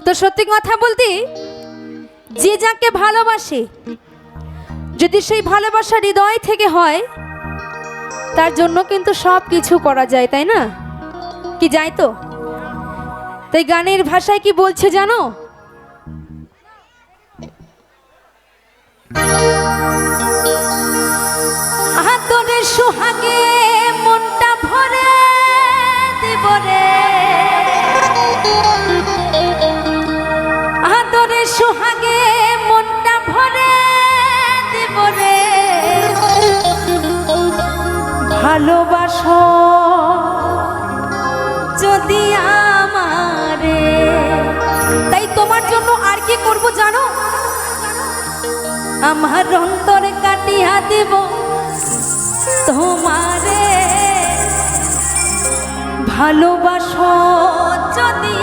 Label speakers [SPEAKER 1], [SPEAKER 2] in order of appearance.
[SPEAKER 1] তো সত্যি কথা বলতে, যে যাকে ভালোবাসে যদি সেই ভালোবাসা হৃদয় থেকে হয়, তার জন্য কিন্তু সব কিছু করা যায়, তাই না? কি যায় তো? তাই গানের ভাষায় কি বলছে জানো? তোরে সোহাগে মনটা ভরে দিব রে, তোরে সোহাগে মনটা ভরে দিব রে, ভালোবাসো যদি আমারে। তাই তোমার জন্য আর কি করব জানো? আমার অন্তরে কাটিয়া দিব তোমারে, ভালোবাসো যদি